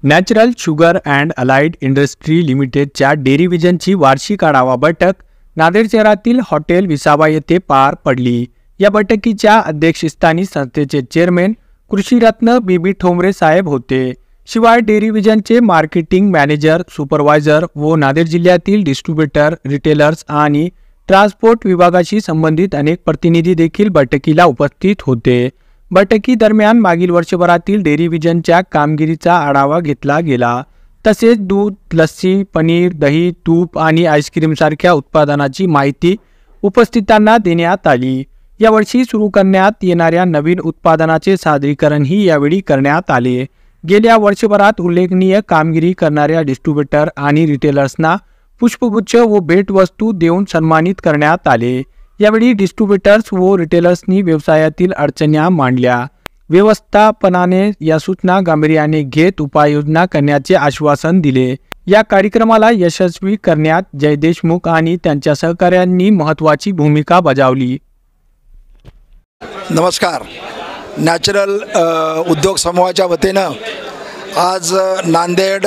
Natural sugar and allied industry लिमिटेडच्या dairy विजनची वार्षिक आढावा बैठक नांदेड शहरातील हॉटेल विसावा येथे पार पडली। या बैठकीच्या अध्यक्षस्थानी संस्थेचे चेअरमन कृषीरत्न बीबी ठोंबरे साहेब होते। शिवाय डेअरी विजनचे मार्केटिंग मॅनेजर, सुपरवायझर व नांदेड जिल्ह्यातील डिस्ट्रीब्युटर, रिटेलर्स आणि ट्रान्सपोर्ट विभागाशी संबंधित अनेक प्रतिनिधी देखील बैठकीला उपस्थित होते। बैठकी दरम्यान मागील वर्षभरातील डेअरी विजनच्या कामगिरीचा आढावा घेतला गेला। तसेच दूध, लस्सी, पनीर, दही, तूप आणि आईस्क्रीम सारख्या उत्पादनाची माहिती उपस्थितांना देण्यात आली। यावर्षी सुरू करण्यात येणाऱ्या नवीन उत्पादनाचे सादरीकरणही यावेळी करण्यात आले। गेल्या वर्षभरात उल्लेखनीय कामगिरी करणाऱ्या डिस्ट्रीब्युटर आणि रिटेलर्सना पुष्पगुच्छ व भेटवस्तू देऊन सन्मानित करण्यात आले। यावेळी डिस्ट्रीब्युटर्स व रिटेलर्सनी व्यवसायातील अडचणी मांडल्या। व्यवस्थापनाने या सूचना गांभीर्याने घेत उपाययोजना करण्याचे आश्वासन दिले। या कार्यक्रमाला यशस्वी करण्यात जय देशमुख आणि त्यांच्या सहकाऱ्यांनी महत्त्वाची भूमिका बजावली। नमस्कार। नॅचरल उद्योग समूहाच्या वतीनं आज नांदेड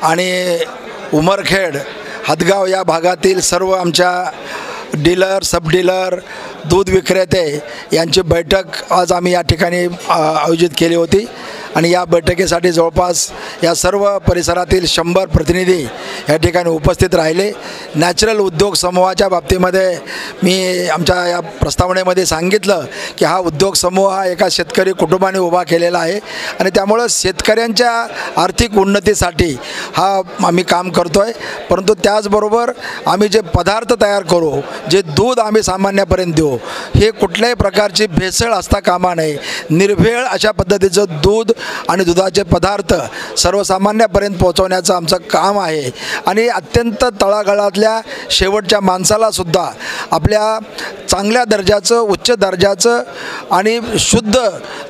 आणि उमरखेड, हदगाव या भागातील सर्व आमच्या डीलर, सब डीलर, दूध विक्रेते यांची बैठक आज आम्ही या ठिकाणी आयोजित केली होती आणि या बैठकीसाठी जवळपास या सर्व परिसरातील 100 प्रतिनिधी या ठिकाणी उपस्थित राहिले। नॅचरल उद्योग समूहाच्या बाबतीमध्ये मी आमच्या या प्रस्तावनेमध्ये सांगितलं की हा उद्योग समूह हा एका शेतकरी कुटुंबाने उभा केलेला आहे आणि त्यामुळे शेतकऱ्यांच्या आर्थिक उन्नतीसाठी हा आम्ही काम करतो आहे। परंतु त्याचबरोबर आम्ही जे पदार्थ तयार करू, जे दूध आम्ही सामान्यापर्यंत देऊ, हे कुठल्याही प्रकारची भेसळ असता कामा नये। निर्भेळ अशा पद्धतीचं दूध आणि दुधाचे पदार्थ सर्वसामान्यापर्यंत पोहोचवण्याचं आमचं काम आहे आणि अत्यंत तळागाळातल्या शेवटच्या माणसाला सुद्धा आपल्या चांगल्या दर्जाचं, उच्च दर्जाचं आणि शुद्ध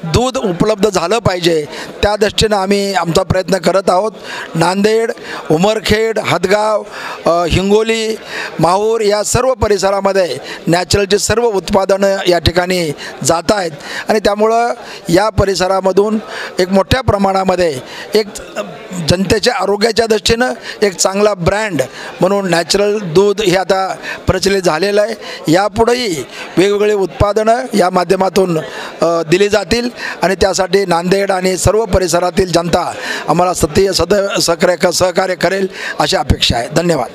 दूध उपलब्ध झालं पाहिजे, त्या दृष्टीनं आम्ही आमचा प्रयत्न करत आहोत। नांदेड, उमरखेड, हदगाव, हिंगोली, माहूर या सर्व परिसरामध्ये नॅचरलची सर्व उत्पादनं या ठिकाणी जात आहेत आणि त्यामुळं या परिसरामधून एक मोठ्या प्रमाणामध्ये एक जनतेच्या आरोग्याच्या दृष्टीनं एक चांगला ब्रँड म्हणून नॅचरल दूध हे आता प्रचलित झालेलं आहे। यापुढेही वेगवेगळी उत्पादनं या माध्यमातून दिली जातील आणि त्यासाठी नांदेड आणि सर्व परिसरातील जनता आम्हाला सहकार्य करेल अशी अपेक्षा आहे। धन्यवाद।